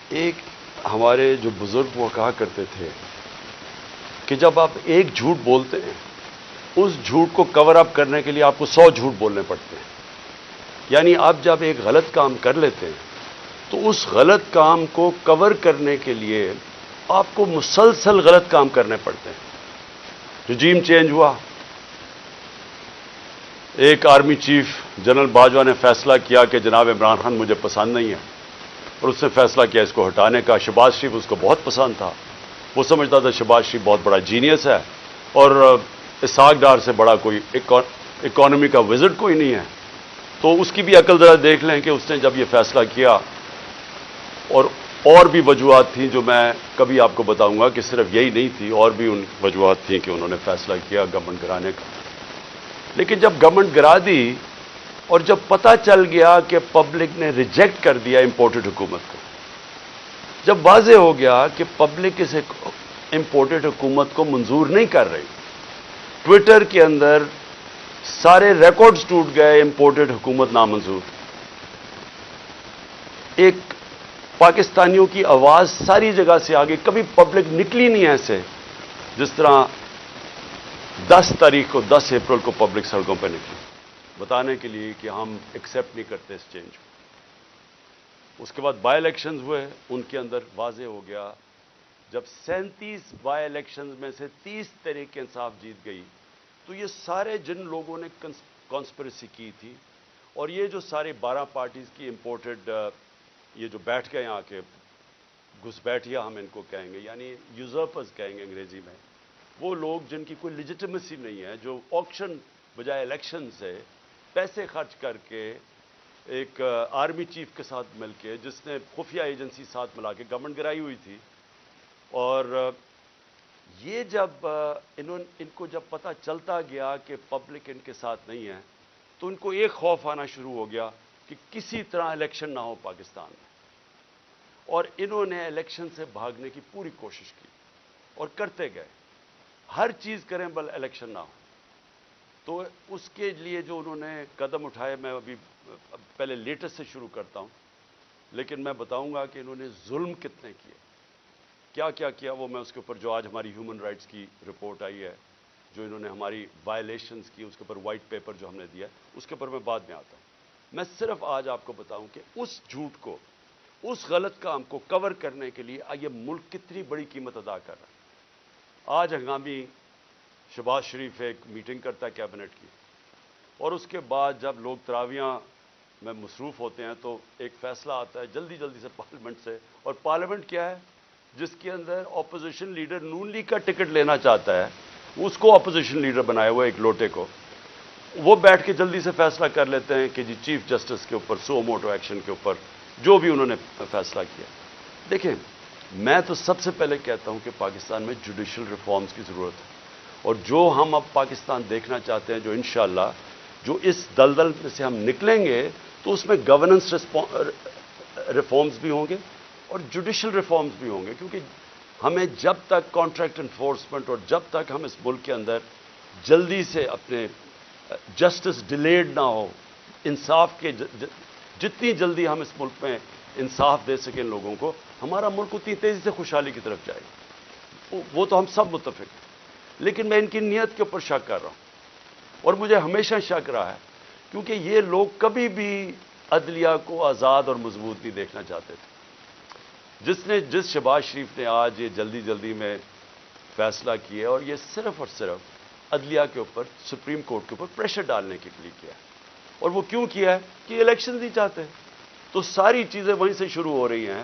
ایک ہمارے جو بزرگ وہ کہا کرتے تھے کہ جب آپ ایک جھوٹ بولتے ہیں اس جھوٹ کو کور اپ کرنے کے لیے آپ کو 100 جھوٹ بولنے پڑتے ہیں. یعنی آپ جب ایک غلط کام کر لیتے ہیں تو اس غلط کام کو کور کرنے کے لیے آپ کو مسلسل غلط کام کرنے پڑتے ہیں. رجیم چینج ہوا، ایک آرمی چیف جنرل باجوہ نے فیصلہ کیا کہ جناب عمران خان مجھے پسند نہیں ہے، اور اس نے فیصلہ کیا اس کو ہٹانے کا. شہباز شریف اس کو بہت پسند تھا، وہ سمجھتا تھا شہباز شریف بہت بڑا جینیس ہے اور اسحاق ڈار سے بڑا کوئی اکانومی کا وزٹ کوئی نہیں ہے. تو اس کی بھی عقل ذرا دیکھ لیں کہ اس نے جب یہ فیصلہ کیا، اور بھی وجوہات تھیں جو میں کبھی آپ کو بتاؤں گا کہ صرف یہی نہیں تھی، اور بھی ان وجوہات تھیں کہ انہوں نے فیصلہ کیا گورنمنٹ گرانے کا. لیکن جب گورنمنٹ گرا دی اور جب پتہ چل گیا کہ پبلک نے ریجیکٹ کر دیا امپورٹڈ حکومت کو، جب واضح ہو گیا کہ پبلک اس امپورٹڈ حکومت کو منظور نہیں کر رہی، ٹویٹر کے اندر سارے ریکارڈز ٹوٹ گئے، امپورٹڈ حکومت نامنظور. ایک پاکستانیوں کی آواز ساری جگہ سے آگے، کبھی پبلک نکلی نہیں ایسے جس طرح 10 تاریخ کو 10 اپریل کو پبلک سڑکوں پہ نکلی بتانے کے لیے کہ ہم ایکسیپٹ نہیں کرتے اس چینج کو. اس کے بعد بائی الیکشنز ہوئے، ان کے اندر واضح ہو گیا جب 37 بائی الیکشنز میں سے 30 تحریک انصاف جیت گئی تو یہ سارے جن لوگوں نے کانسپریسی کی تھی، اور یہ جو سارے 12 پارٹیز کی امپورٹڈ یہ جو بیٹھ گئے آ کے گھس بیٹھیا ہم ان کو کہیں گے، یعنی یوزرپرز کہیں گے انگریزی میں، وہ لوگ جن کی کوئی لیجیٹمیسی نہیں ہے، جو آکشن بجائے الیکشن سے پیسے خرچ کر کے ایک آرمی چیف کے ساتھ مل کے، جس نے خفیہ ایجنسی ساتھ ملا کے گورنمنٹ گرائی ہوئی تھی. اور یہ جب ان کو جب پتہ چلتا گیا کہ پبلک ان کے ساتھ نہیں ہے تو ان کو ایک خوف آنا شروع ہو گیا کہ کسی طرح الیکشن نہ ہو پاکستان میں، اور انہوں نے الیکشن سے بھاگنے کی پوری کوشش کی اور کرتے گئے، ہر چیز کریں بل الیکشن نہ ہو. تو اس کے لیے جو انہوں نے قدم اٹھائے، میں ابھی پہلے لیٹسٹ سے شروع کرتا ہوں، لیکن میں بتاؤں گا کہ انہوں نے ظلم کتنے کیے، کیا کیا کیا. وہ میں اس کے اوپر جو آج ہماری ہیومن رائٹس کی رپورٹ آئی ہے، جو انہوں نے ہماری وائلیشنز کی، اس کے اوپر وائٹ پیپر جو ہم نے دیا، اس کے اوپر میں بعد میں آتا ہوں. میں صرف آج آپ کو بتاؤں کہ اس جھوٹ کو، اس غلط کام کو کور کرنے کے لیے یہ ملک کتنی بڑی قیمت ادا کر رہا ہے. آج ہنگامی شہباز شریف ایک میٹنگ کرتا ہے کیبنٹ کی، اور اس کے بعد جب لوگ تراویحاں میں مصروف ہوتے ہیں تو ایک فیصلہ آتا ہے جلدی جلدی سے پارلیمنٹ سے. اور پارلیمنٹ کیا ہے؟ جس کے اندر اپوزیشن لیڈر نون لیگ کا ٹکٹ لینا چاہتا ہے، اس کو اپوزیشن لیڈر بنایا ہوا ایک لوٹے کو، وہ بیٹھ کے جلدی سے فیصلہ کر لیتے ہیں کہ جی چیف جسٹس کے اوپر سو موٹو ایکشن کے اوپر جو بھی انہوں نے فیصلہ کیا. دیکھیں، میں تو سب سے پہلے کہتا ہوں کہ پاکستان میں جوڈیشل ریفارمز کی ضرورت ہے، اور جو ہم اب پاکستان دیکھنا چاہتے ہیں، جو انشاءاللہ جو اس دلدل میں سے ہم نکلیں گے تو اس میں گورننس ریفارمز بھی ہوں گے اور جوڈیشل ریفارمز بھی ہوں گے. کیونکہ ہمیں جب تک کانٹریکٹ انفورسمنٹ اور جب تک ہم اس ملک کے اندر جلدی سے اپنے جسٹس ڈیلیڈ نہ ہو، انصاف کے جتنی جلدی ہم اس ملک میں انصاف دے سکیں لوگوں کو، ہمارا ملک اتنی تیزی سے خوشحالی کی طرف جائے گا. وہ تو ہم سب متفق ہیں. لیکن میں ان کی نیت کے اوپر شک کر رہا ہوں، اور مجھے ہمیشہ شک رہا ہے، کیونکہ یہ لوگ کبھی بھی عدلیہ کو آزاد اور مضبوط نہیں دیکھنا چاہتے تھے. جس شہباز شریف نے آج یہ جلدی جلدی میں فیصلہ کیا، اور یہ صرف اور صرف عدلیہ کے اوپر، سپریم کورٹ کے اوپر پریشر ڈالنے کے لیے کیا ہے. اور وہ کیوں کیا ہے؟ کہ الیکشن نہیں چاہتے. تو ساری چیزیں وہیں سے شروع ہو رہی ہیں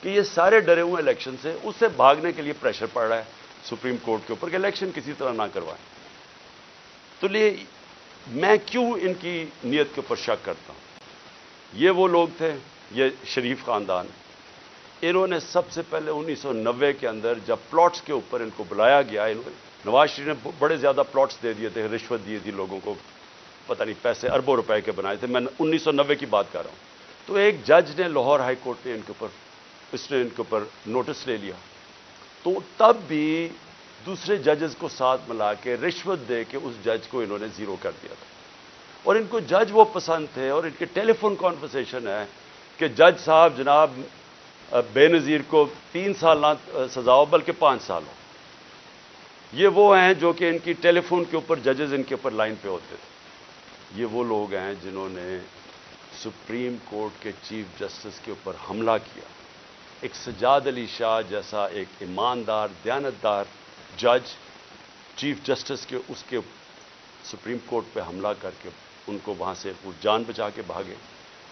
کہ یہ سارے ڈرے ہوئے الیکشن سے، اس سے بھاگنے کے لیے پریشر پڑ رہا ہے سپریم کورٹ کے اوپر کہ الیکشن کسی طرح نہ کروائیں. تو میں کیوں ان کی نیت کے اوپر شک کرتا ہوں؟ یہ وہ لوگ تھے، یہ شریف خاندان، انہوں نے سب سے پہلے 1990 کے اندر جب پلاٹس کے اوپر ان کو بلایا گیا، نواز شریف نے بڑے زیادہ پلاٹس دے دیے تھے، رشوت دی تھی لوگوں کو، پتہ نہیں پیسے اربوں روپے کے بنائے تھے. میں 1990 کی بات کر رہا ہوں. تو ایک جج نے، لاہور ہائی کورٹ نے ان کے اوپر نوٹس لے لیا. تو تب بھی دوسرے ججز کو ساتھ ملا کے رشوت دے کے اس جج کو انہوں نے زیرو کر دیا تھا. اور ان کو جج وہ پسند تھے، اور ان کے ٹیلی فون کانورسیشن ہے کہ جج صاحب جناب بے نظیر کو 3 سال نہ سزا ہو بلکہ 5 سال ہو. یہ وہ ہیں جو کہ ان کی ٹیلی فون کے اوپر ججز ان کے اوپر لائن پہ ہوتے تھے. یہ وہ لوگ ہیں جنہوں نے سپریم کورٹ کے چیف جسٹس کے اوپر حملہ کیا. ایک سجاد علی شاہ جیسا ایک ایماندار دیانتدار جج چیف جسٹس کے اس کے سپریم کورٹ پہ حملہ کر کے ان کو وہاں سے وہ جان بچا کے بھاگے.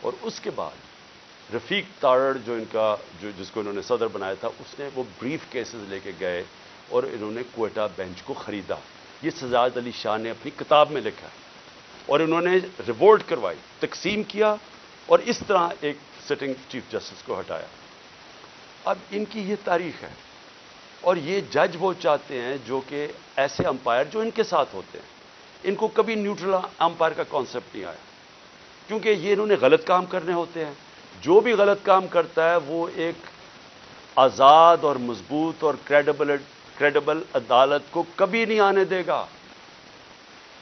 اور اس کے بعد رفیق تارڑ جو ان کا جس کو انہوں نے صدر بنایا تھا اس نے وہ بریف کیسز لے کے گئے اور انہوں نے کوئٹہ بینچ کو خریدا. یہ سجاد علی شاہ نے اپنی کتاب میں لکھا ہے. اور انہوں نے ریوولٹ کروائی, تقسیم کیا اور اس طرح ایک سٹنگ چیف جسٹس کو ہٹایا. اب ان کی یہ تاریخ ہے اور یہ جج وہ چاہتے ہیں جو کہ ایسے امپائر جو ان کے ساتھ ہوتے ہیں. ان کو کبھی نیوٹرل امپائر کا کانسیپٹ نہیں آیا کیونکہ یہ انہوں نے غلط کام کرنے ہوتے ہیں. جو بھی غلط کام کرتا ہے وہ ایک آزاد اور مضبوط اور کریڈیبل عدالت کو کبھی نہیں آنے دے گا.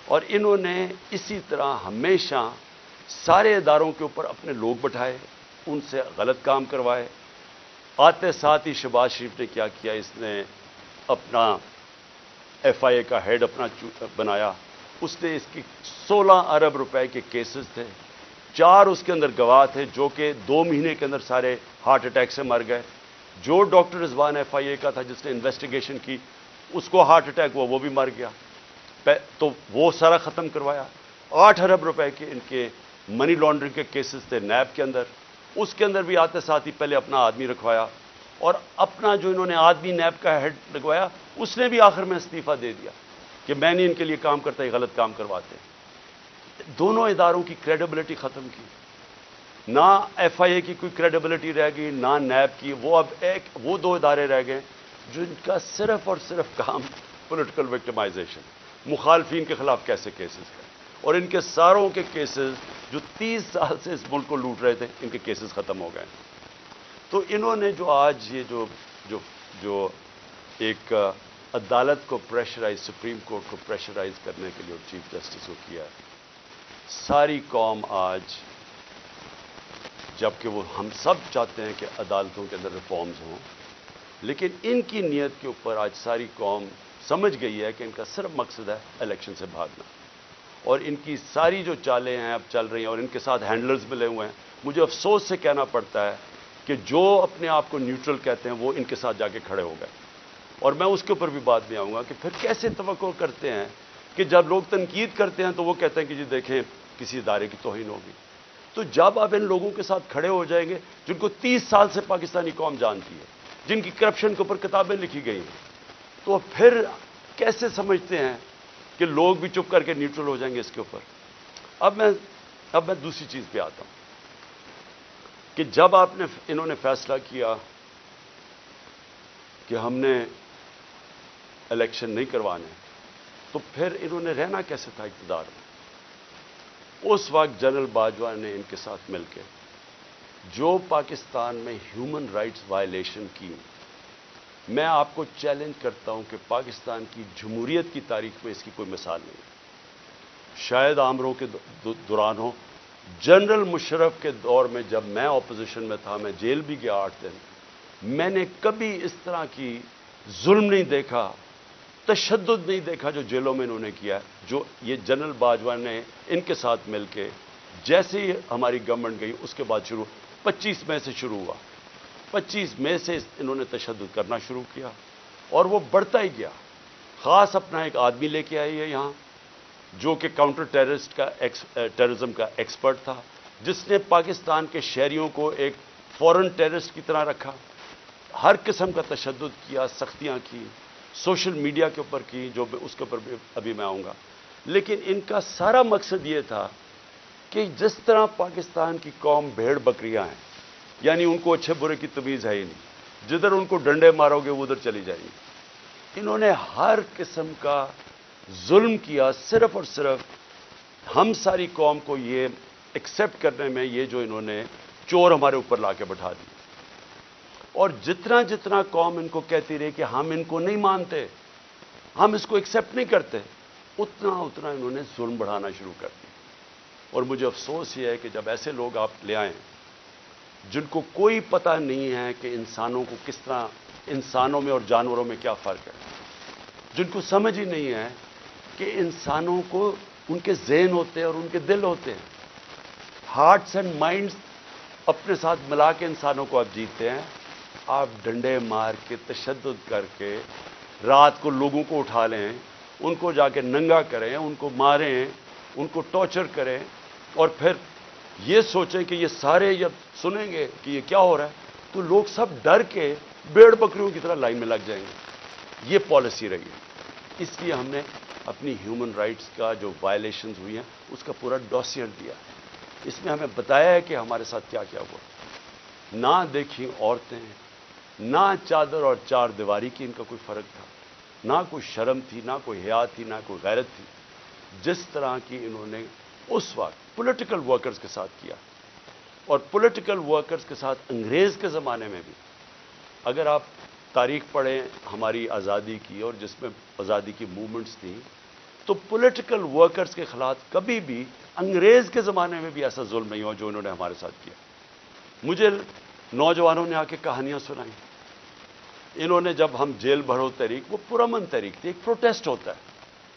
اور انہوں نے اسی طرح ہمیشہ سارے اداروں کے اوپر اپنے لوگ بٹھائے, ان سے غلط کام کروائے. آتے ساتھ ہی شہباز شریف نے کیا کیا, اس نے اپنا ایف آئی اے کا ہیڈ اپنا بنایا. اس نے اس کی 16 ارب روپے کے کیسز تھے, 4 اس کے اندر گواہ تھے جو کہ 2 مہینے کے اندر سارے ہارٹ اٹیک سے مر گئے. جو ڈاکٹر رضوان ایف آئی اے کا تھا جس نے انویسٹیگیشن کی اس کو ہارٹ اٹیک ہوا, وہ بھی مر گیا. تو وہ سارا ختم کروایا. 8 ارب روپے کے ان کے منی لانڈرنگ کے کیسز تھے نیب کے اندر, اس کے اندر بھی آتے ساتھ ہی پہلے اپنا آدمی رکھوایا اور اپنا جو انہوں نے آدمی نیب کا ہیڈ لگوایا اس نے بھی آخر میں استعفیٰ دے دیا کہ میں نہیں ان کے لیے کام کرتا, یہ غلط کام کرواتے. دونوں اداروں کی کریڈیبلٹی ختم کی. نہ ایف آئی اے کی کوئی کریڈیبلٹی رہ گئی نہ نیب کی. وہ اب وہ 2 ادارے رہ گئے جن کا صرف اور صرف کام پولیٹیکل وکٹمائزیشن, مخالفین کے خلاف کیسے کیسز ہے. اور ان کے ساروں کے کیسز جو 30 سال سے اس ملک کو لوٹ رہے تھے ان کے کیسز ختم ہو گئے. تو انہوں نے جو آج یہ جو ایک عدالت کو پریشرائز, سپریم کورٹ کو پریشرائز کرنے کے لیے اور چیف جسٹس کو کیا ہے, ساری قوم آج, جبکہ وہ ہم سب چاہتے ہیں کہ عدالتوں کے اندر ریفارمز ہوں, لیکن ان کی نیت کے اوپر آج ساری قوم سمجھ گئی ہے کہ ان کا صرف مقصد ہے الیکشن سے بھاگنا. اور ان کی ساری جو چالیں ہیں اب چل رہی ہیں اور ان کے ساتھ ہینڈلرز ملے ہوئے ہیں. مجھے افسوس سے کہنا پڑتا ہے کہ جو اپنے آپ کو نیوٹرل کہتے ہیں وہ ان کے ساتھ جا کے کھڑے ہو گئے. اور میں اس کے اوپر بھی بات میں آؤں گا کہ پھر کیسے توقع کرتے ہیں کہ جب لوگ تنقید کرتے ہیں تو وہ کہتے ہیں کہ جی دیکھیں کسی ادارے کی توہین ہوگی. تو جب آپ ان لوگوں کے ساتھ کھڑے ہو جائیں گے جن کو 30 سال سے پاکستانی قوم جانتی ہے, جن کی کرپشن کے اوپر کتابیں لکھی گئی ہیں, تو پھر کیسے سمجھتے ہیں کہ لوگ بھی چپ کر کے نیوٹرل ہو جائیں گے اس کے اوپر. اب میں دوسری چیز پہ آتا ہوں کہ جب انہوں نے فیصلہ کیا کہ ہم نے الیکشن نہیں کروانے, تو پھر انہوں نے رہنا کیسے تھا اقتدار میں. اس وقت جنرل باجوہ نے ان کے ساتھ مل کے جو پاکستان میں ہیومن رائٹس وائلیشن کی, میں آپ کو چیلنج کرتا ہوں کہ پاکستان کی جمہوریت کی تاریخ میں اس کی کوئی مثال نہیں. شاید آمروں کے دوران ہو, جنرل مشرف کے دور میں جب میں اپوزیشن میں تھا, میں جیل بھی گیا 8 دن, میں نے کبھی اس طرح کی ظلم نہیں دیکھا, تشدد نہیں دیکھا جو جیلوں میں انہوں نے کیا, جو یہ جنرل باجوہ نے ان کے ساتھ مل کے, جیسے ہی ہماری گورنمنٹ گئی اس کے بعد 25 مئی سے شروع ہوا. 25 مئی سے انہوں نے تشدد کرنا شروع کیا اور وہ بڑھتا ہی گیا. خاص اپنا ایک آدمی لے کے آئی ہے یہاں جو کہ کاؤنٹر ٹیررزم کا ایکسپرٹ تھا, جس نے پاکستان کے شہریوں کو ایک فورن ٹیررسٹ کی طرح رکھا, ہر قسم کا تشدد کیا, سختیاں کی, سوشل میڈیا کے اوپر کی, جو اس کے اوپر ابھی میں آؤں گا. لیکن ان کا سارا مقصد یہ تھا کہ جس طرح پاکستان کی قوم بھیڑ بکریاں ہیں, یعنی ان کو اچھے برے کی تمیز ہے ہی نہیں, جدھر ان کو ڈنڈے مارو گے وہ ادھر چلی جائیں گی. انہوں نے ہر قسم کا ظلم کیا, صرف اور صرف ہم ساری قوم کو یہ ایکسیپٹ کرنے میں, یہ جو انہوں نے چور ہمارے اوپر لا کے بٹھا دی. اور جتنا جتنا قوم ان کو کہتی رہی کہ ہم ان کو نہیں مانتے, ہم اس کو ایکسیپٹ نہیں کرتے, اتنا اتنا انہوں نے ظلم بڑھانا شروع کر دیا. اور مجھے افسوس یہ ہے کہ جب ایسے لوگ آپ لے آئیں جن کو کوئی پتہ نہیں ہے کہ انسانوں کو کس طرح، انسانوں میں اور جانوروں میں کیا فرق ہے، جن کو سمجھ ہی نہیں ہے کہ انسانوں کو ان کے ذہن ہوتے ہیں اور ان کے دل ہوتے ہیں. ہارٹس اینڈ مائنڈس اپنے ساتھ ملا کے انسانوں کو آپ جیتے ہیں. آپ ڈنڈے مار کے، تشدد کر کے، رات کو لوگوں کو اٹھا لیں، ان کو جا کے ننگا کریں، ان کو ماریں، ان کو ٹارچر کریں، اور پھر یہ سوچیں کہ یہ سارے جب سنیں گے کہ یہ کیا ہو رہا ہے تو لوگ سب ڈر کے بھیڑ بکریوں کی طرح لائن میں لگ جائیں گے. یہ پالیسی رہی ہے. اس لیے ہم نے اپنی ہیومن رائٹس کا جو وائلیشنز ہوئی ہیں اس کا پورا ڈوسیئر دیا. اس میں ہمیں بتایا ہے کہ ہمارے ساتھ کیا کیا ہوا. نہ دیکھیں عورتیں، نہ چادر اور چار دیواری کی ان کا کوئی فرق تھا، نہ کوئی شرم تھی، نہ کوئی حیا تھی، نہ کوئی غیرت تھی. جس طرح کی انہوں نے اس وقت پولیٹیکل ورکرز کے ساتھ کیا، اور پولیٹیکل ورکرز کے ساتھ انگریز کے زمانے میں بھی. اگر آپ تاریخ پڑھیں ہماری آزادی کی اور جس میں آزادی کی موومنٹس تھیں، تو پولیٹیکل ورکرز کے خلاف کبھی بھی انگریز کے زمانے میں بھی ایسا ظلم نہیں ہوا جو انہوں نے ہمارے ساتھ کیا. مجھے نوجوانوں نے آ کے کہانیاں سنائیں. انہوں نے جب ہم جیل بھرو تحریک، وہ پرامن تحریک تھی، ایک پروٹیسٹ ہوتا ہے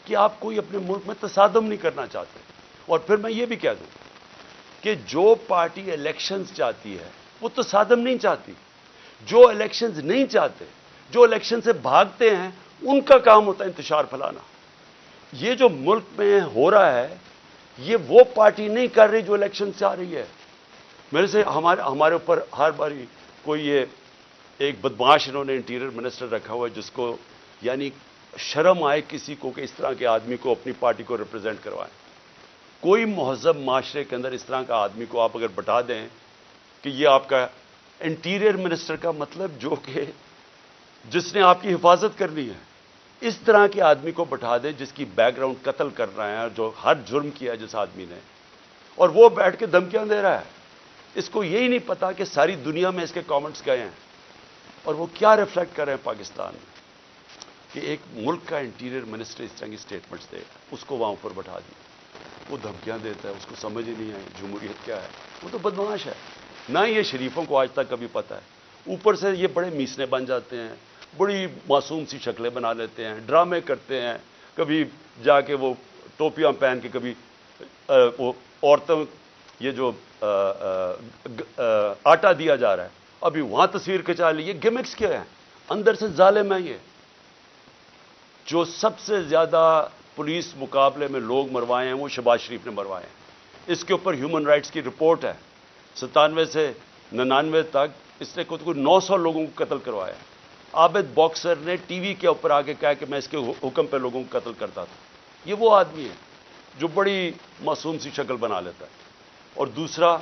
کہ آپ کوئی اپنے ملک میں تصادم نہیں کرنا چاہتے. اور پھر میں یہ بھی کہہ دوں کہ جو پارٹی الیکشنز چاہتی ہے وہ تصادم نہیں چاہتی. جو الیکشنز نہیں چاہتے، جو الیکشن سے بھاگتے ہیں، ان کا کام ہوتا ہے انتشار پھیلانا. یہ جو ملک میں ہو رہا ہے یہ وہ پارٹی نہیں کر رہی جو الیکشن سے آ رہی ہے. میرے سے ہمارے اوپر ہر باری کوئی یہ ایک بدماش انہوں نے انٹیریئر منسٹر رکھا ہوا ہے جس کو یعنی شرم آئے کسی کو کہ اس طرح کے آدمی کو اپنی پارٹی کو ریپرزینٹ کروائیں. کوئی مہذب معاشرے کے اندر اس طرح کا آدمی کو آپ اگر بتا دیں کہ یہ آپ کا انٹیریئر منسٹر کا مطلب جو کہ جس نے آپ کی حفاظت کرنی ہے، اس طرح کے آدمی کو بٹھا دیں جس کی بیک گراؤنڈ قتل کر رہے ہیں، جو ہر جرم کیا ہے جس آدمی نے، اور وہ بیٹھ کے دھمکیاں دے رہا ہے. اس کو یہی نہیں پتا کہ ساری دنیا میں اس کے کامنٹس گئے ہیں اور وہ کیا ریفلیکٹ کر رہے ہیں پاکستان میں. کہ ایک ملک کا انٹیریئر منسٹر اس طرح کی اسٹیٹمنٹس دے، اس کو وہاں اوپر بٹھا دی، وہ دھمکیاں دیتا ہے، اس کو سمجھ ہی نہیں آئی جمہوریت کیا ہے. وہ تو بدمعاش ہے. نہ یہ شریفوں کو آج تک کبھی پتہ ہے. اوپر سے یہ بڑے میسنے بن جاتے ہیں، بڑی معصوم سی شکلیں بنا لیتے ہیں، ڈرامے کرتے ہیں. کبھی جا کے وہ ٹوپیاں پہن کے، کبھی وہ عورتوں یہ جو آٹا دیا جا رہا ہے ابھی وہاں تصویر کھنچا لی. یہ گمکس کیا ہیں؟ اندر سے ظالم ہے. یہ جو سب سے زیادہ پولیس مقابلے میں لوگ مروائے ہیں وہ شہباز شریف نے مروائے ہیں. اس کے اوپر ہیومن رائٹس کی رپورٹ ہے. 97 سے 99 تک اس نے کوئی 900 لوگوں کو قتل کروایا. عابد باکسر نے ٹی وی کے اوپر آ کے کہا کہ میں اس کے حکم پہ لوگوں کو قتل کرتا تھا. یہ وہ آدمی ہے جو بڑی معصوم سی شکل بنا لیتا ہے. اور دوسرا،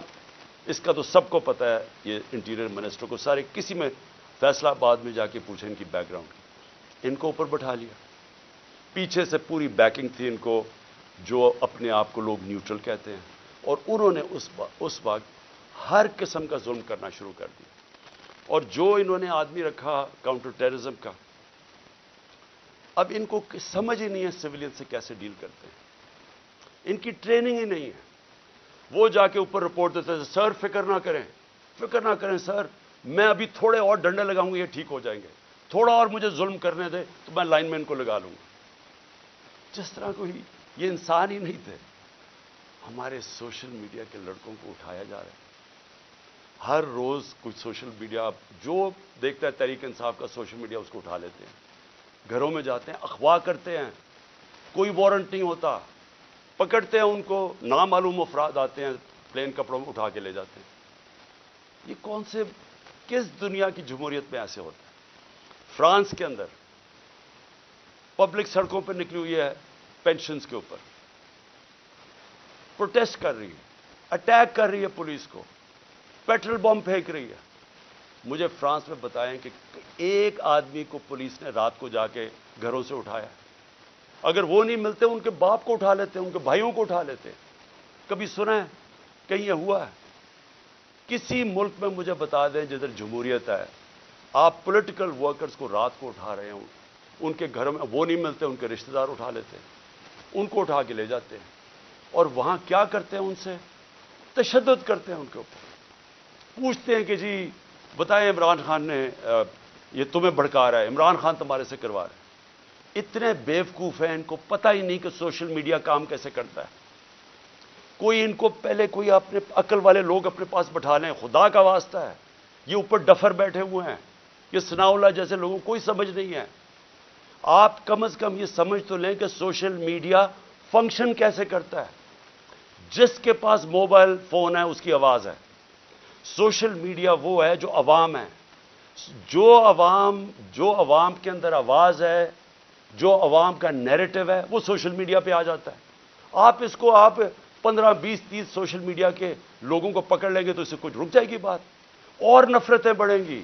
اس کا تو سب کو پتہ ہے، یہ انٹیریئر منسٹر کو سارے کسی میں فیصلہ آباد میں جا کے پوچھیں ان کی بیک گراؤنڈ کی. ان کو اوپر بٹھا لیا. پیچھے سے پوری بیکنگ تھی ان کو، جو اپنے آپ کو لوگ نیوٹرل کہتے ہیں، اور انہوں نے اس وقت ہر قسم کا ظلم کرنا شروع کر دیا. اور جو انہوں نے آدمی رکھا کاؤنٹر ٹیررزم کا، اب ان کو سمجھ ہی نہیں ہے سویلین سے کیسے ڈیل کرتے ہیں. ان کی ٹریننگ ہی نہیں ہے. وہ جا کے اوپر رپورٹ دیتے ہیں، سر فکر نہ کریں سر، میں ابھی تھوڑے اور ڈنڈے لگاؤں گا یہ ٹھیک ہو جائیں گے، تھوڑا اور مجھے ظلم کرنے دے تو میں لائن مین کو لگا لوں گا. جس طرح کوئی یہ انسان ہی نہیں تھے. ہمارے سوشل میڈیا کے لڑکوں کو اٹھایا جا رہا ہے. ہر روز کچھ سوشل میڈیا جو دیکھتا ہے تحریک انصاف کا سوشل میڈیا اس کو اٹھا لیتے ہیں، گھروں میں جاتے ہیں، اغوا کرتے ہیں. کوئی وارنٹ نہیں ہوتا، پکڑتے ہیں ان کو، نامعلوم افراد آتے ہیں پلین کپڑوں میں اٹھا کے لے جاتے ہیں. یہ کس دنیا کی جمہوریت میں ایسے ہوتا ہے؟ فرانس کے اندر پبلک سڑکوں پہ نکلی ہوئی ہے پینشنز کے اوپر، پروٹیسٹ کر رہی ہے، اٹیک کر رہی ہے پولیس کو، پیٹرول بم پھینک رہی ہے. مجھے فرانس میں بتائیں کہ ایک آدمی کو پولیس نے رات کو جا کے گھروں سے اٹھایا. اگر وہ نہیں ملتے ان کے باپ کو اٹھا لیتے، ان کے بھائیوں کو اٹھا لیتے. کبھی سنا ہے کہیں یہ ہوا ہے؟ کسی ملک میں مجھے بتا دیں جدھر جمہوریت ہے، آپ پولیٹیکل ورکرز کو رات کو اٹھا رہے ہیں، ان کے گھروں میں وہ نہیں ملتے، ان کے رشتہ دار اٹھا لیتے ہیں، ان کو اٹھا کے لے جاتے ہیں، اور وہاں کیا کرتے ہیں؟ ان سے تشدد کرتے ہیں ان کے اوپر. پوچھتے ہیں کہ جی بتائیں عمران خان نے یہ تمہیں بھڑکا رہا ہے، عمران خان تمہارے سے کروا رہا ہے۔ اتنے بیوقوف ہیں، ان کو پتہ ہی نہیں کہ سوشل میڈیا کام کیسے کرتا ہے۔ کوئی ان کو پہلے کوئی اپنے عقل والے لوگ اپنے پاس بٹھا لیں، خدا کا واسطہ ہے۔ یہ اوپر ڈفر بیٹھے ہوئے ہیں، یہ ثناء اللہ جیسے لوگوں کو کوئی سمجھ نہیں ہے۔ آپ کم از کم یہ سمجھ تو لیں کہ سوشل میڈیا فنکشن کیسے کرتا ہے۔ جس کے پاس موبائل فون ہے اس کی آواز ہے۔ سوشل میڈیا وہ ہے جو عوام ہے، جو عوام کے اندر آواز ہے، جو عوام کا نیریٹو ہے، وہ سوشل میڈیا پہ آ جاتا ہے۔ آپ اس کو 15 20 30 سوشل میڈیا کے لوگوں کو پکڑ لیں گے تو اس سے کچھ رک جائے گی بات، اور نفرتیں بڑھیں گی،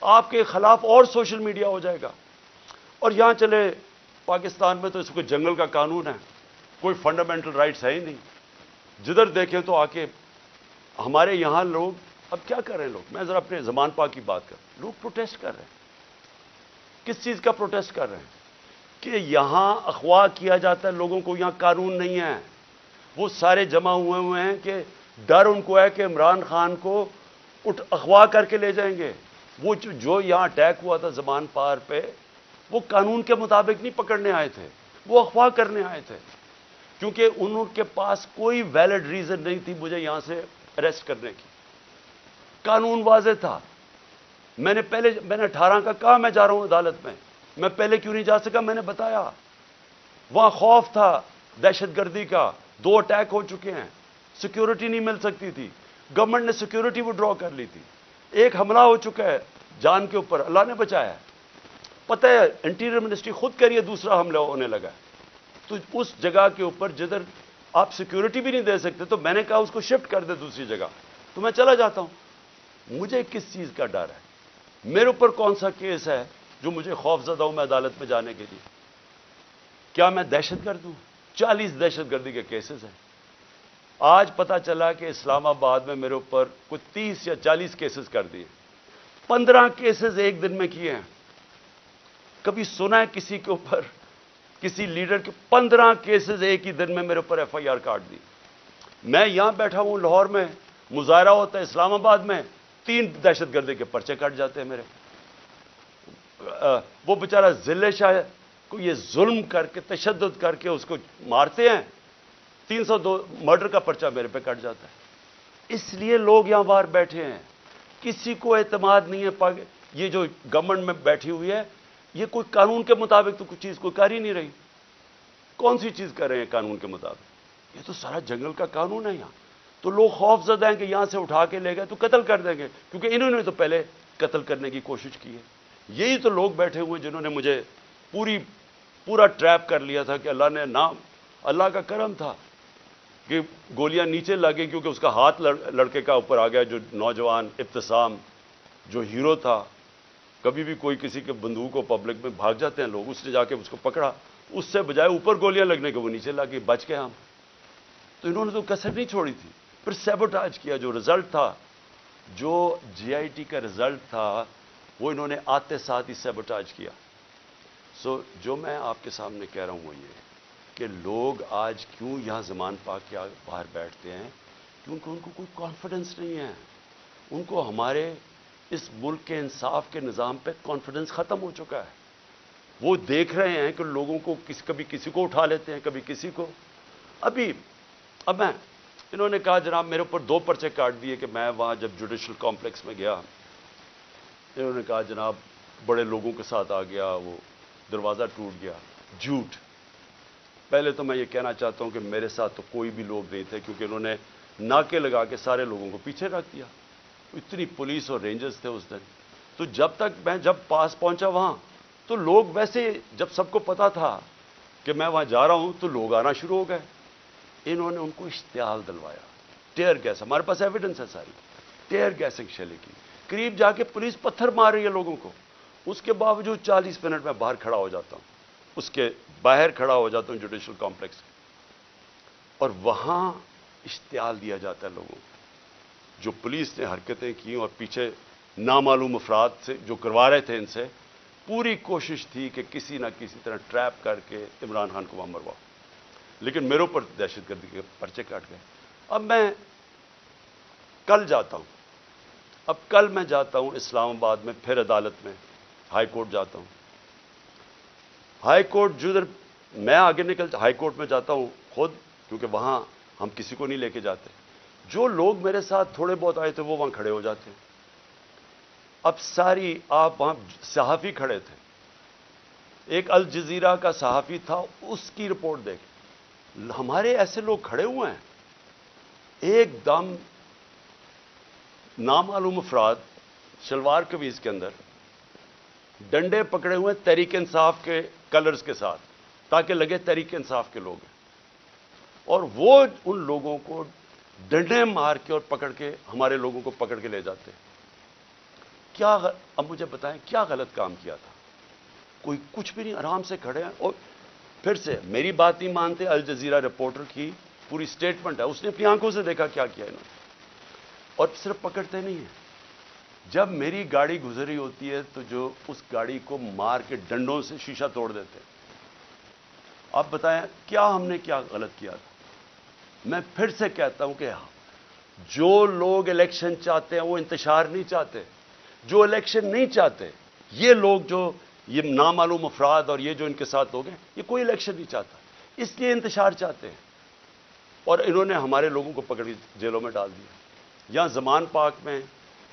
آپ کے خلاف اور سوشل میڈیا ہو جائے گا۔ اور یہاں چلے پاکستان میں تو اس کو جنگل کا قانون ہے، کوئی فنڈامنٹل رائٹس ہے ہی نہیں۔ جدھر دیکھیں تو آ کے ہمارے یہاں لوگ اب کیا کر رہے ہیں لوگ، میں ذرا اپنے زمان پاک کی بات کر، لوگ پروٹیسٹ کر رہے ہیں۔ کس چیز کا پروٹیسٹ کر رہے ہیں؟ کہ یہاں اغوا کیا جاتا ہے لوگوں کو، یہاں قانون نہیں ہے۔ وہ سارے جمع ہوئے ہیں کہ ڈر ان کو ہے کہ عمران خان کو اغوا کر کے لے جائیں گے۔ وہ جو یہاں اٹیک ہوا تھا زمان پار پہ، وہ قانون کے مطابق نہیں پکڑنے آئے تھے، وہ اغوا کرنے آئے تھے، کیونکہ ان کے پاس کوئی ویلڈ ریزن نہیں تھی مجھے یہاں سے اریسٹ کرنے کی۔ قانون واضح تھا۔ میں نے 18 کا کہا میں جا رہا ہوں عدالت میں پہلے کیوں نہیں جا سکا؟ میں نے بتایا وہاں خوف تھا دہشت گردی کا، 2 اٹیک ہو چکے ہیں، سیکیورٹی نہیں مل سکتی تھی، گورنمنٹ نے سیکیورٹی وڈرا کر لی تھی، ایک حملہ ہو چکا ہے جان کے اوپر، اللہ نے بچایا ہے۔ پتہ ہے انٹیریئر منسٹری خود کہہ رہی ہے دوسرا حملہ ہونے لگا ہے۔ تو اس جگہ کے اوپر جدھر آپ سیکیورٹی بھی نہیں دے سکتے، تو میں نے کہا اس کو شفٹ کر دے دوسری جگہ، تو میں چلا جاتا ہوں۔ مجھے کس چیز کا ڈر ہے؟ میرے اوپر کون سا کیس ہے جو مجھے خوف زدہ ہوں میں عدالت میں جانے کے لیے؟ کیا میں دہشت گرد ہوں؟ 40 دہشت گردی کے کیسز ہیں۔ آج پتا چلا کہ اسلام آباد میں میرے اوپر کوئی 30 یا 40 کیسز کر دیے، 15 کیسز ایک دن میں کیے ہیں۔ کبھی سنا ہے کسی کے اوپر، کسی لیڈر کے 15 کیسز ایک ہی دن میں میرے اوپر ایف آئی آر کاٹ دی؟ میں یہاں بیٹھا ہوں لاہور میں، مظاہرہ ہوتا ہے اسلام آباد میں، 3 دہشت گردی کے پرچے کٹ جاتے ہیں میرے۔ وہ بیچارہ ضلع شاہ کو یہ ظلم کر کے، تشدد کر کے اس کو مارتے ہیں، 302 مرڈر کا پرچہ میرے پہ کٹ جاتا ہے۔ اس لیے لوگ یہاں باہر بیٹھے ہیں، کسی کو اعتماد نہیں ہے۔ یہ جو گورنمنٹ میں بیٹھی ہوئی ہے، یہ کوئی قانون کے مطابق تو کچھ چیز کوئی کر ہی نہیں رہی۔ کون سی چیز کر رہے ہیں قانون کے مطابق؟ یہ تو سارا جنگل کا قانون ہے یہاں۔ تو لوگ خوف زدہ ہیں کہ یہاں سے اٹھا کے لے گئے تو قتل کر دیں گے، کیونکہ انہوں نے تو پہلے قتل کرنے کی کوشش کی ہے۔ یہی تو لوگ بیٹھے ہوئے جنہوں نے مجھے پورا ٹریپ کر لیا تھا کہ اللہ کا کرم تھا کہ گولیاں نیچے لگیں، کیونکہ اس کا ہاتھ لڑکے کا اوپر آ گیا، جو نوجوان ابتسام جو ہیرو تھا۔ کبھی بھی کوئی کسی کے بندوق کو پبلک میں بھاگ جاتے ہیں لوگ، اس نے جا کے اس کو پکڑا، اس سے بجائے اوپر گولیاں لگنے کے وہ نیچے لگی، بچ گئے ہم۔ تو انہوں نے تو کسر نہیں چھوڑی تھی، پھر سیبوٹاج کیا۔ جو رزلٹ تھا، جو جی آئی ٹی کا رزلٹ تھا، وہ انہوں نے آتے ساتھ ہی سیبوٹاج کیا۔ جو میں آپ کے سامنے کہہ رہا ہوں وہ یہ کہ لوگ آج کیوں یہاں زمان پاک کے باہر بیٹھتے ہیں، کیونکہ ان کو کوئی کانفیڈنس نہیں ہے۔ ان کو ہمارے اس ملک کے انصاف کے نظام پہ کانفیڈنس ختم ہو چکا ہے۔ وہ دیکھ رہے ہیں کہ لوگوں کو کبھی کسی کو اٹھا لیتے ہیں، کبھی کسی کو۔ اب انہوں نے کہا جناب میرے اوپر 2 پرچے کاٹ دیے کہ میں وہاں جب جوڈیشل کمپلیکس میں گیا، انہوں نے کہا جناب بڑے لوگوں کے ساتھ آ گیا، وہ دروازہ ٹوٹ گیا۔ جھوٹ۔ پہلے تو میں یہ کہنا چاہتا ہوں کہ میرے ساتھ تو کوئی بھی لوگ نہیں تھے، کیونکہ انہوں نے ناکے لگا کے سارے لوگوں کو پیچھے رکھ دیا۔ اتنی پولیس اور رینجرز تھے اس دن۔ تو جب پاس پہنچا وہاں، تو لوگ ویسے جب سب کو پتا تھا کہ میں وہاں جا رہا ہوں تو لوگ آنا شروع ہو گئے۔ انہوں نے ان کو اشتعال دلوایا، ٹیئر گیس، ہمارے پاس ایویڈنس ہے ساری، ٹیئر گیسنگ شیلنگ کی۔ قریب جا کے پولیس پتھر مار رہی ہے لوگوں کو، اس کے باوجود 40 منٹ میں باہر کھڑا ہو جاتا ہوں، اس کے باہر کھڑا ہو جاتا ہوں جوڈیشل کمپلیکس، اور وہاں اشتعال دیا جاتا ہے لوگوں کو۔ جو پولیس نے حرکتیں کی اور پیچھے نامعلوم افراد سے جو کروا رہے تھے، ان سے پوری کوشش تھی کہ کسی نہ کسی طرح ٹریپ کر کے عمران خان کو وہاں مرواؤ، لیکن میرے اوپر دہشت گردی کے پرچے کاٹ گئے۔ اب میں کل جاتا ہوں اب کل میں جاتا ہوں اسلام آباد میں، پھر عدالت میں ہائی کورٹ جاتا ہوں. ہائی کورٹ جدھر میں آگے ہائی کورٹ میں جاتا ہوں خود، کیونکہ وہاں ہم کسی کو نہیں لے کے جاتے. جو لوگ میرے ساتھ تھوڑے بہت آئے تھے وہ وہاں کھڑے ہو جاتے ہیں. اب آپ وہاں صحافی کھڑے تھے، ایک الجزیرہ کا صحافی تھا، اس کی رپورٹ دیکھ. ہمارے ایسے لوگ کھڑے ہوئے ہیں، ایک دم نامعلوم افراد شلوار قمیض کے اندر ڈنڈے پکڑے ہوئے تحریک انصاف کے کلرز کے ساتھ، تاکہ لگے تحریک انصاف کے لوگ ہیں. اور وہ ان لوگوں کو ڈنڈے مار کے اور پکڑ کے ہمارے لوگوں کو پکڑ کے لے جاتے ہیں. اب مجھے بتائیں کیا غلط کام کیا تھا؟ کوئی کچھ بھی نہیں، آرام سے کھڑے ہیں. اور پھر سے میری بات نہیں مانتے. الجزیرہ رپورٹر کی پوری سٹیٹمنٹ ہے، اس نے اپنی آنکھوں سے دیکھا کیا کیا انہوں نے. اور صرف پکڑتے نہیں ہیں، جب میری گاڑی گزری ہوتی ہے تو جو اس گاڑی کو مار کے ڈنڈوں سے شیشہ توڑ دیتے ہیں. آپ بتائیں کیا ہم نے کیا غلط کیا تھا؟ میں پھر سے کہتا ہوں کہ جو لوگ الیکشن چاہتے ہیں وہ انتشار نہیں چاہتے. جو الیکشن نہیں چاہتے، یہ لوگ جو یہ نامعلوم افراد اور یہ جو ان کے ساتھ لوگ ہیں، یہ کوئی الیکشن نہیں چاہتا، اس لیے انتشار چاہتے ہیں. اور انہوں نے ہمارے لوگوں کو پکڑ کے جیلوں میں ڈال دیا. یہاں زمان پاک میں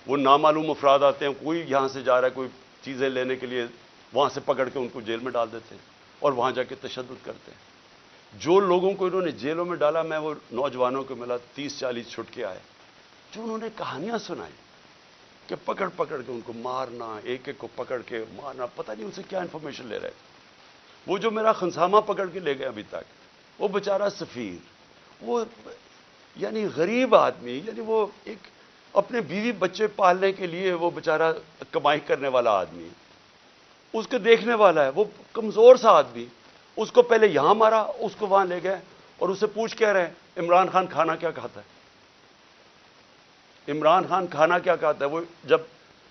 وہ نامعلوم افراد آتے ہیں، کوئی یہاں سے جا رہا ہے کوئی چیزیں لینے کے لیے، وہاں سے پکڑ کے ان کو جیل میں ڈال دیتے ہیں اور وہاں جا کے تشدد کرتے ہیں. جو لوگوں کو انہوں نے جیلوں میں ڈالا، میں وہ نوجوانوں کو ملا 30-40 چھٹ کے آئے، جو انہوں نے کہانیاں سنائی کہ پکڑ کے ان کو مارنا، ایک ایک کو پکڑ کے مارنا، پتہ نہیں ان سے کیا انفارمیشن لے رہے تھے. وہ جو میرا خنسامہ پکڑ کے لے گئے ابھی تک، وہ بیچارہ سفیر، وہ یعنی غریب آدمی، یعنی وہ ایک اپنے بیوی بچے پالنے کے لیے وہ بیچارہ کمائی کرنے والا آدمی، اس کو دیکھنے والا ہے، وہ کمزور سا آدمی. اس کو پہلے یہاں مارا، اس کو وہاں لے گئے اور اسے پوچھ کہہ رہے ہیں عمران خان کھانا کیا کھاتا ہے؟ عمران خان کھانا کیا کھاتا ہے؟ وہ جب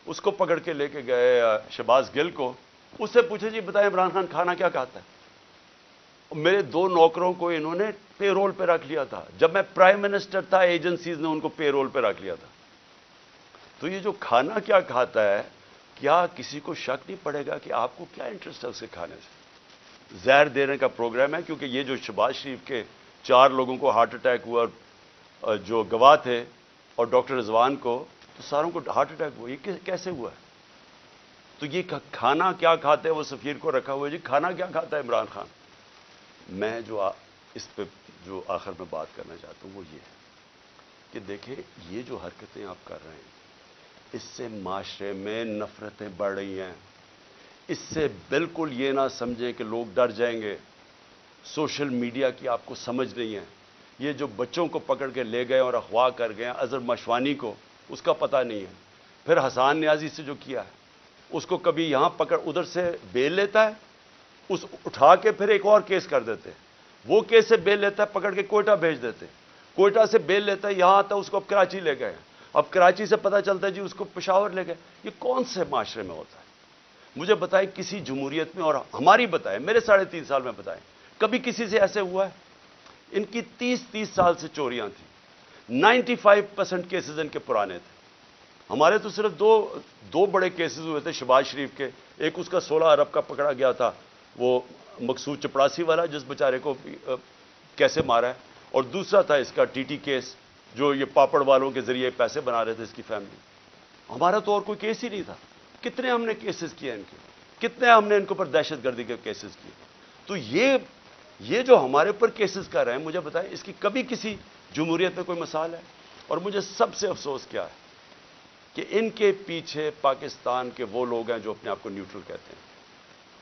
اس کو پکڑ کے لے کے گئے شہباز گل کو، اس سے پوچھے جی بتائیں عمران خان کھانا کیا کھاتا ہے؟ میرے 2 نوکروں کو انہوں نے پے رول پہ رکھ لیا تھا. جب میں پرائم منسٹر تھا، ایجنسیز نے ان کو پے رول پہ رکھ لیا تھا. تو یہ جو کھانا کیا کھاتا ہے، کیا کسی کو شک نہیں پڑے گا کہ آپ کو کیا انٹرسٹ ہے اسے کھانے سے؟ زہر دینے کا پروگرام ہے. کیونکہ یہ جو شہباز شریف کے 4 لوگوں کو ہارٹ اٹیک ہوا، اور جو گواہ تھے، اور ڈاکٹر رضوان کو، تو ساروں کو ہارٹ اٹیک ہوا. یہ کیسے ہوا ہے؟ تو یہ کھانا کیا کھاتے ہیں؟ وہ سفیر کو رکھا ہوا ہے جی کھانا کیا کھاتا ہے عمران خان. میں جو اس پہ جو آخر میں بات کرنا چاہتا ہوں وہ یہ ہے کہ دیکھیں یہ جو حرکتیں آپ کر رہے ہیں، اس سے معاشرے میں نفرتیں بڑھ رہی ہیں. اس سے بالکل یہ نہ سمجھیں کہ لوگ ڈر جائیں گے. سوشل میڈیا کی آپ کو سمجھ نہیں ہے. یہ جو بچوں کو پکڑ کے لے گئے اور اغوا کر گئے اظہر مشوانی کو، اس کا پتہ نہیں ہے. پھر حسان نیازی سے جو کیا ہے، اس کو کبھی یہاں پکڑ، ادھر سے بیل لیتا ہے، اس اٹھا کے پھر ایک اور کیس کر دیتے. وہ کیس سے بیل لیتا ہے، پکڑ کے کوئٹہ بھیج دیتے. کوئٹہ سے بیل لیتا ہے، یہاں آتا ہے، اس کو اب کراچی لے گئے. اب کراچی سے پتہ چلتا ہے جی اس کو پشاور لے گئے. یہ کون سے معاشرے میں ہوتا ہے؟ مجھے بتائیں کسی جمہوریت میں، اور ہماری بتائیں، میرے 3.5 سال میں بتائیں کبھی کسی سے ایسے ہوا ہے؟ ان کی 30 سال سے چوریاں تھیں. 95% کیسز ان کے پرانے تھے. ہمارے تو صرف دو بڑے کیسز ہوئے تھے شہباز شریف کے. ایک اس کا 16 ارب کا پکڑا گیا تھا، وہ مقصود چپڑاسی والا، جس بیچارے کو کیسے مارا ہے. اور دوسرا تھا اس کا ٹی ٹی کیس، جو یہ پاپڑ والوں کے ذریعے پیسے بنا رہے تھے اس کی فیملی. ہمارا تو اور کوئی کیس ہی نہیں تھا. کتنے ہم نے کیسز کیے ان کے، کتنے ہم نے ان کے اوپر دہشت گردی کے کیسز کیے. تو یہ جو ہمارے اوپر کیسز کر رہے ہیں، مجھے بتائیں اس کی کبھی کسی جمہوریت میں کوئی مثال ہے؟ اور مجھے سب سے افسوس کیا ہے کہ ان کے پیچھے پاکستان کے وہ لوگ ہیں جو اپنے آپ کو نیوٹرل کہتے ہیں.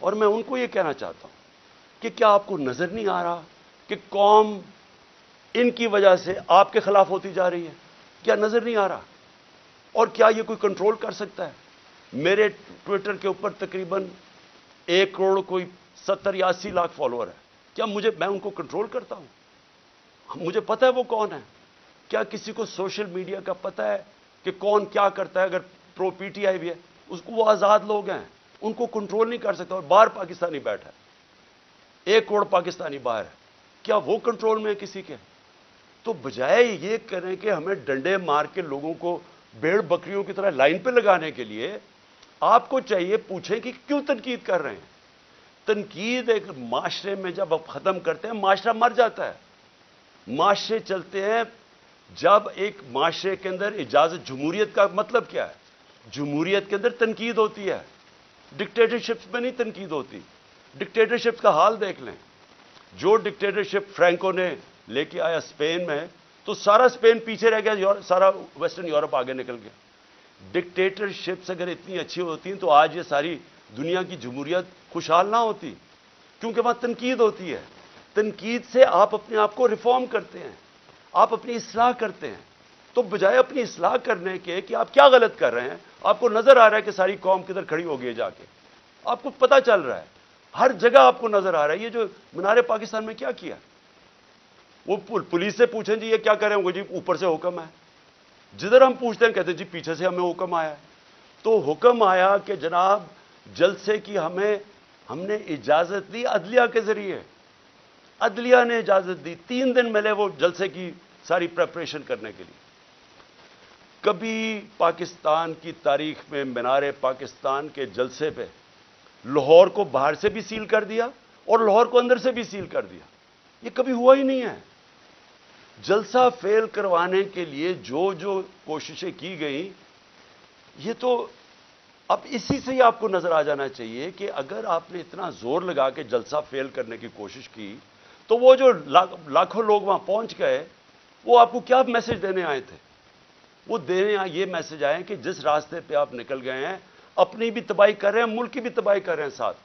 اور میں ان کو یہ کہنا چاہتا ہوں کہ کیا آپ کو نظر نہیں آ رہا کہ قوم ان کی وجہ سے آپ کے خلاف ہوتی جا رہی ہے؟ کیا نظر نہیں آ رہا؟ اور کیا یہ کوئی کنٹرول کر سکتا ہے؟ میرے ٹویٹر کے اوپر تقریباً 1 کروڑ کوئی 70 یا 80 لاکھ فالوور ہے. کیا میں ان کو کنٹرول کرتا ہوں؟ مجھے پتہ ہے وہ کون ہے. کیا کسی کو سوشل میڈیا کا پتہ ہے کہ کون کیا کرتا ہے؟ اگر پرو پی ٹی آئی بھی ہے، اس کو وہ آزاد لوگ ہیں، ان کو کنٹرول نہیں کر سکتا. اور باہر پاکستانی بیٹھا ہے، 1 کروڑ پاکستانی باہر ہے. کیا وہ کنٹرول میں ہے کسی کے؟ تو بجائے یہ کریں کہ ہمیں ڈنڈے مار کے لوگوں کو بھیڑ بکریوں کی طرح لائن پہ لگانے کے لیے آپ کو چاہیے پوچھیں کہ کیوں تنقید کر رہے ہیں. تنقید ایک معاشرے میں جب آپ ختم کرتے ہیں معاشرہ مر جاتا ہے. معاشرے چلتے ہیں جب ایک معاشرے کے اندر اجازت. جمہوریت کا مطلب کیا ہے؟ جمہوریت کے اندر تنقید ہوتی ہے, ڈکٹیٹرشپ میں نہیں تنقید ہوتی. ڈکٹیٹرشپ کا حال دیکھ لیں. جو ڈکٹیٹرشپ فرینکو نے لے کے آیا اسپین میں, تو سارا اسپین پیچھے رہ گیا, سارا ویسٹرن یورپ آگے نکل گیا. ڈکٹیٹرشپس اگر اتنی اچھی ہوتی ہیں تو آج یہ ساری دنیا کی جمہوریت خوشحال نہ ہوتی, کیونکہ وہاں تنقید ہوتی ہے. تنقید سے آپ اپنے آپ کو ریفارم کرتے ہیں, آپ اپنی اصلاح کرتے ہیں. تو بجائے اپنی اصلاح کرنے کے کہ آپ کیا غلط کر رہے ہیں, آپ کو نظر آ رہا ہے کہ ساری قوم کدھر کھڑی ہو گئی جا کے, آپ کو پتہ چل رہا ہے, ہر جگہ آپ کو نظر آ رہا ہے. یہ جو مینار پاکستان میں کیا کیا, وہ پولیس سے پوچھیں جی یہ کیا کریں گے, جی اوپر سے حکم ہے. جدھر ہم پوچھتے ہیں کہتے ہیں جی پیچھے سے ہمیں حکم آیا ہے. تو حکم آیا کہ جناب جلسے کی ہم نے اجازت دی عدلیہ کے ذریعے. عدلیہ نے اجازت دی, 3 دن ملے وہ جلسے کی ساری پریپریشن کرنے کے لیے. کبھی پاکستان کی تاریخ میں مینار پاکستان کے جلسے پہ لاہور کو باہر سے بھی سیل کر دیا اور لاہور کو اندر سے بھی سیل کر دیا. یہ کبھی ہوا ہی نہیں ہے. جلسہ فیل کروانے کے لیے جو کوششیں کی گئیں, یہ تو اب اسی سے ہی آپ کو نظر آ جانا چاہیے کہ اگر آپ نے اتنا زور لگا کے جلسہ فیل کرنے کی کوشش کی تو وہ جو لاکھوں لوگ وہاں پہنچ گئے, وہ آپ کو کیا میسج دینے آئے تھے؟ وہ دینے یہ میسج آئے کہ جس راستے پہ آپ نکل گئے ہیں اپنی بھی تباہی کر رہے ہیں, ملک کی بھی تباہی کر رہے ہیں ساتھ.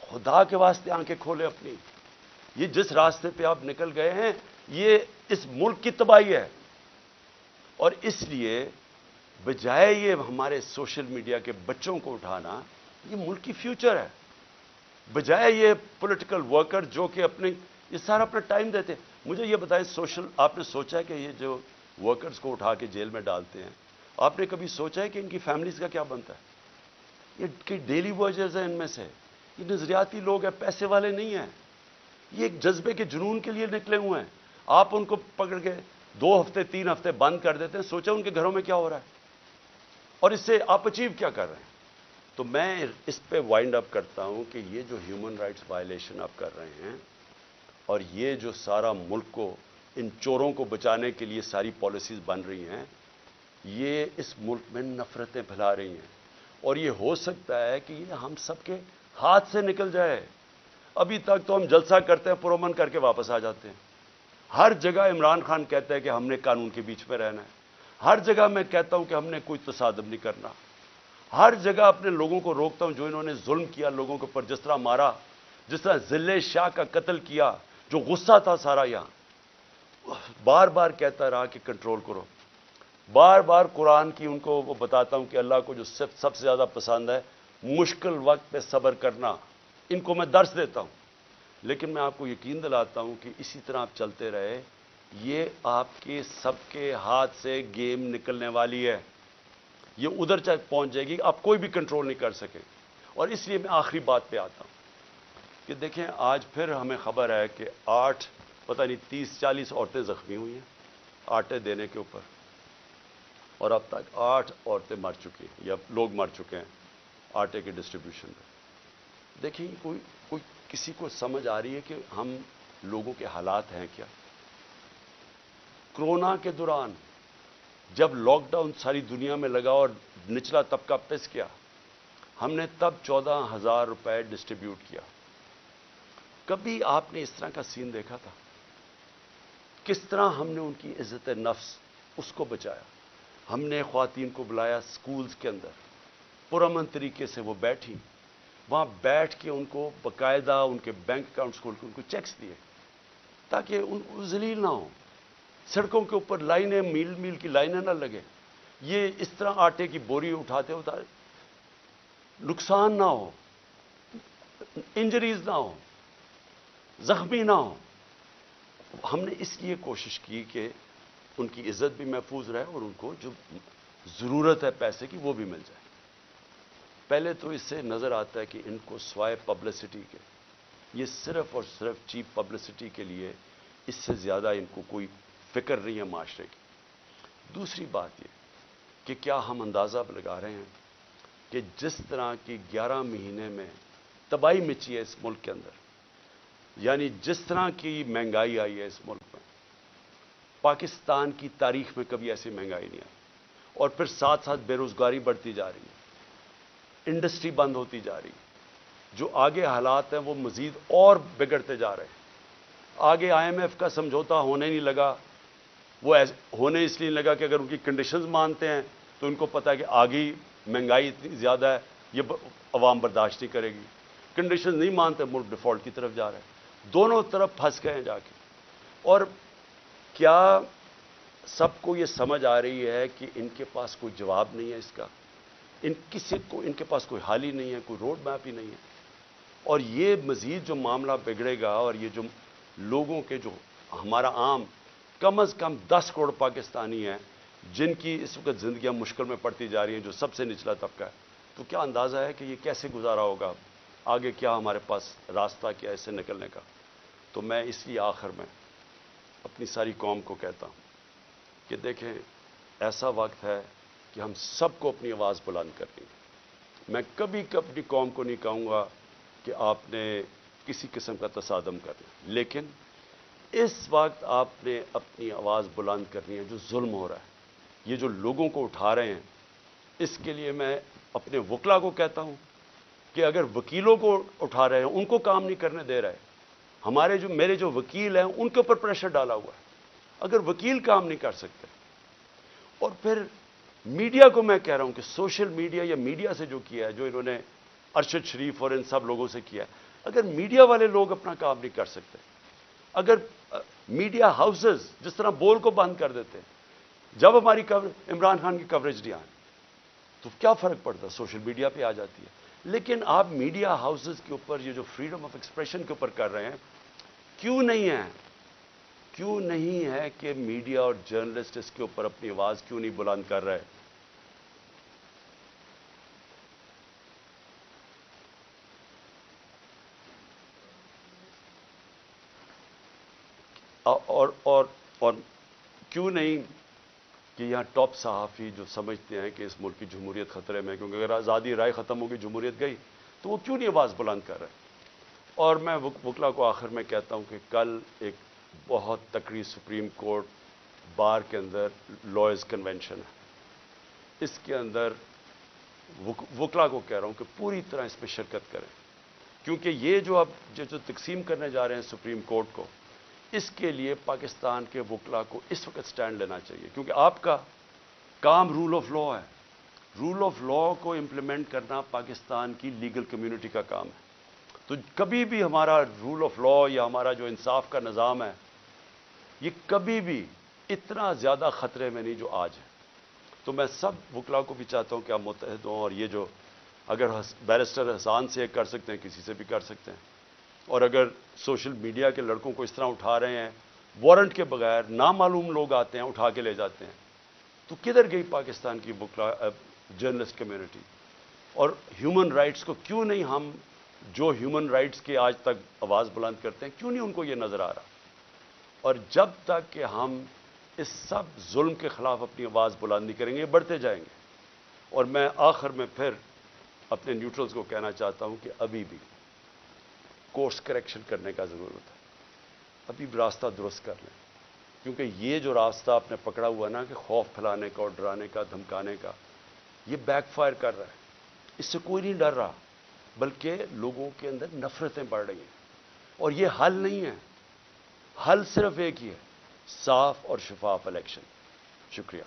خدا کے واسطے آنکھیں کھولیں اپنی. یہ جس راستے پہ آپ نکل گئے ہیں یہ اس ملک کی تباہی ہے. اور اس لیے بجائے یہ ہمارے سوشل میڈیا کے بچوں کو اٹھانا, یہ ملک کی فیوچر ہے. بجائے یہ پولیٹیکل ورکر جو کہ یہ سارا اپنا ٹائم دیتے ہیں. مجھے یہ بتائیں, آپ نے سوچا ہے کہ یہ جو ورکرز کو اٹھا کے جیل میں ڈالتے ہیں, آپ نے کبھی سوچا ہے کہ ان کی فیملیز کا کیا بنتا ہے؟ یہ کہ ڈیلی ورکرز ہیں ان میں سے, یہ نظریاتی لوگ ہیں, پیسے والے نہیں ہیں. یہ ایک جذبے کے جنون کے لیے نکلے ہوئے ہیں. آپ ان کو پکڑ کے 2 ہفتے 3 ہفتے بند کر دیتے ہیں, سوچا ان کے گھروں میں کیا ہو رہا ہے اور اس سے آپ اچیو کیا کر رہے ہیں. تو میں اس پہ وائنڈ اپ کرتا ہوں کہ یہ جو ہیومن رائٹس وائلیشن آپ کر رہے ہیں اور یہ جو سارا ملک کو ان چوروں کو بچانے کے لیے ساری پالیسیز بن رہی ہیں, یہ اس ملک میں نفرتیں پھیلا رہی ہیں. اور یہ ہو سکتا ہے کہ یہ ہم سب کے ہاتھ سے نکل جائے. ابھی تک تو ہم جلسہ کرتے ہیں, پرامن کر کے واپس آ جاتے ہیں. ہر جگہ عمران خان کہتا ہے کہ ہم نے قانون کے بیچ میں رہنا ہے. ہر جگہ میں کہتا ہوں کہ ہم نے کوئی تصادم نہیں کرنا. ہر جگہ اپنے لوگوں کو روکتا ہوں جو انہوں نے ظلم کیا لوگوں کے اوپر, جس طرح مارا, جس طرح ذلِ شاہ کا قتل کیا, جو غصہ تھا سارا یہاں. بار بار کہتا رہا کہ کنٹرول کرو. بار بار قرآن کی ان کو وہ بتاتا ہوں کہ اللہ کو جو سب سے زیادہ پسند ہے مشکل وقت پہ صبر کرنا, ان کو میں درس دیتا ہوں. لیکن میں آپ کو یقین دلاتا ہوں کہ اسی طرح آپ چلتے رہے, یہ آپ کے سب کے ہاتھ سے گیم نکلنے والی ہے. یہ ادھر تک پہنچ جائے گی, آپ کوئی بھی کنٹرول نہیں کر سکے. اور اس لیے میں آخری بات پہ آتا ہوں کہ دیکھیں آج پھر ہمیں خبر ہے کہ 8 پتہ نہیں 30-40 عورتیں زخمی ہوئی ہیں آٹے دینے کے اوپر, اور اب تک 8 عورتیں مر چکی ہیں یا لوگ مر چکے ہیں آٹے کے ڈسٹریبیوشن میں. دیکھیں کوئی کسی کو سمجھ آ رہی ہے کہ ہم لوگوں کے حالات ہیں کیا؟ کرونا کے دوران جب لاک ڈاؤن ساری دنیا میں لگا اور نچلا طبقہ پس کیا, ہم نے تب 14,000 روپے ڈسٹریبیوٹ کیا. کبھی آپ نے اس طرح کا سین دیکھا تھا؟ کس طرح ہم نے ان کی عزت نفس اس کو بچایا. ہم نے خواتین کو بلایا سکولز کے اندر, پرامن طریقے سے وہ بیٹھی, وہاں بیٹھ کے ان کو باقاعدہ ان کے بینک اکاؤنٹس کھول کے ان کو چیکس دیے تاکہ ان کو ذلیل نہ ہو. سڑکوں کے اوپر لائنیں میل میل کی لائنیں نہ لگے. یہ اس طرح آٹے کی بوری اٹھاتے نقصان نہ ہو, انجریز نہ ہو, زخمی نہ ہو. ہم نے اس لیے کوشش کی کہ ان کی عزت بھی محفوظ رہے اور ان کو جو ضرورت ہے پیسے کی وہ بھی مل جائے. پہلے تو اس سے نظر آتا ہے کہ ان کو سوائے پبلسٹی کے, یہ صرف اور صرف چیپ پبلسٹی کے لیے, اس سے زیادہ ان کو کوئی فکر نہیں ہے معاشرے کی. دوسری بات یہ کہ کیا ہم اندازہ لگا رہے ہیں کہ جس طرح کی 11 مہینے میں تباہی مچی ہے اس ملک کے اندر، یعنی جس طرح کی مہنگائی آئی ہے اس ملک میں، پاکستان کی تاریخ میں کبھی ایسی مہنگائی نہیں آئی، اور پھر ساتھ ساتھ بے روزگاری بڑھتی جا رہی ہے، انڈسٹری بند ہوتی جا رہی ہے، جو آگے حالات ہیں وہ مزید اور بگڑتے جا رہے ہیں۔ آگے IMF کا سمجھوتا ہونے نہیں لگا، وہ ہونے اس لیے لگا کہ اگر ان کی کنڈیشنز مانتے ہیں تو ان کو پتا ہے کہ آگے مہنگائی اتنی زیادہ ہے، یہ عوام برداشت نہیں کرے گی۔ کنڈیشنز نہیں مانتے، ملک ڈیفالٹ کی طرف جا رہا ہے، دونوں طرف پھنس گئے ہیں جا کے۔ اور کیا سب کو یہ سمجھ آ رہی ہے کہ ان کے پاس کوئی جواب نہیں ہے اس کا، ان کے پاس کوئی حل ہی نہیں ہے، کوئی روڈ میپ ہی نہیں ہے؟ اور یہ مزید جو معاملہ بگڑے گا، اور یہ جو لوگوں کے جو ہمارا عام کم از کم 10 کروڑ پاکستانی ہیں جن کی اس وقت زندگیاں مشکل میں پڑتی جا رہی ہیں، جو سب سے نچلا طبقہ ہے، تو کیا اندازہ ہے کہ یہ کیسے گزارا ہوگا؟ آگے کیا ہمارے پاس راستہ کیا ہے اس سے نکلنے کا؟ تو میں اس لیے آخر میں اپنی ساری قوم کو کہتا ہوں کہ دیکھیں، ایسا وقت ہے کہ ہم سب کو اپنی آواز بلند کرنی ہے۔ میں کبھی اپنی قوم کو نہیں کہوں گا کہ آپ نے کسی قسم کا تصادم کرنا، لیکن اس وقت آپ نے اپنی آواز بلند کرنی ہے۔ جو ظلم ہو رہا ہے، یہ جو لوگوں کو اٹھا رہے ہیں، اس کے لیے میں اپنے وکلا کو کہتا ہوں کہ اگر وکیلوں کو اٹھا رہے ہیں، ان کو کام نہیں کرنے دے رہے، میرے جو وکیل ہیں ان کے اوپر پریشر ڈالا ہوا ہے، اگر وکیل کام نہیں کر سکتے، اور پھر میڈیا کو میں کہہ رہا ہوں کہ سوشل میڈیا یا میڈیا سے جو کیا ہے، جو انہوں نے ارشد شریف اور ان سب لوگوں سے کیا ہے، اگر میڈیا والے لوگ اپنا کام نہیں کر سکتے، اگر میڈیا ہاؤسز جس طرح بول کو بند کر دیتے ہیں، جب ہماری عمران خان کی کوریج نہیں آئی تو کیا فرق پڑتا؟ سوشل میڈیا پہ آ جاتی ہے۔ لیکن آپ میڈیا ہاؤسز کے اوپر یہ جو فریڈم آف ایکسپریشن کے اوپر کر رہے ہیں، کیوں نہیں ہے کہ میڈیا اور جرنلسٹ اس کے اوپر اپنی آواز کیوں نہیں بلند کر رہے؟ اور کیوں نہیں کہ یہاں ٹاپ صحافی جو سمجھتے ہیں کہ اس ملک کی جمہوریت خطرے میں، کیونکہ اگر آزادی رائے ختم ہوگی، جمہوریت گئی، تو وہ کیوں نہیں آواز بلند کر رہے؟ اور میں وکلا کو آخر میں کہتا ہوں کہ کل ایک بہت تکڑی سپریم کورٹ بار کے اندر لائرز کنونشن ہے، اس کے اندر وکلا کو کہہ رہا ہوں کہ پوری طرح اس میں شرکت کریں، کیونکہ یہ جو اب جو تقسیم کرنے جا رہے ہیں سپریم کورٹ کو، اس کے لیے پاکستان کے وکلا کو اس وقت سٹینڈ لینا چاہیے، کیونکہ آپ کا کام رول آف لا ہے۔ رول آف لا کو امپلیمنٹ کرنا پاکستان کی لیگل کمیونٹی کا کام ہے۔ تو کبھی بھی ہمارا رول آف لا یا ہمارا جو انصاف کا نظام ہے، یہ کبھی بھی اتنا زیادہ خطرے میں نہیں جو آج ہے۔ تو میں سب وکلا کو بھی چاہتا ہوں کہ آپ متحد ہوں، اور یہ جو اگر بیرسٹر حسان سے کر سکتے ہیں، کسی سے بھی کر سکتے ہیں، اور اگر سوشل میڈیا کے لڑکوں کو اس طرح اٹھا رہے ہیں، وارنٹ کے بغیر نامعلوم لوگ آتے ہیں اٹھا کے لے جاتے ہیں، تو کدھر گئی پاکستان کی وکلا جرنلسٹ کمیونٹی؟ اور ہیومن رائٹس کو کیوں نہیں ہم جو ہیومن رائٹس کے آج تک آواز بلند کرتے ہیں، کیوں نہیں ان کو یہ نظر آ رہا؟ اور جب تک کہ ہم اس سب ظلم کے خلاف اپنی آواز بلند نہیں کریں گے، بڑھتے جائیں گے۔ اور میں آخر میں پھر اپنے نیوٹرلز کو کہنا چاہتا ہوں کہ ابھی بھی کورس کریکشن کرنے کا ضرورت ہے، ابھی بھی راستہ درست کر لیں، کیونکہ یہ جو راستہ آپ نے پکڑا ہوا نا کہ خوف پھیلانے کا اور ڈرانے کا، دھمکانے کا، یہ بیک فائر کر رہا ہے۔ اس سے کوئی نہیں ڈر رہا، بلکہ لوگوں کے اندر نفرتیں بڑھ رہی ہیں، اور یہ حل نہیں ہے۔ حل صرف ایک ہی ہے، صاف اور شفاف الیکشن۔ شکریہ۔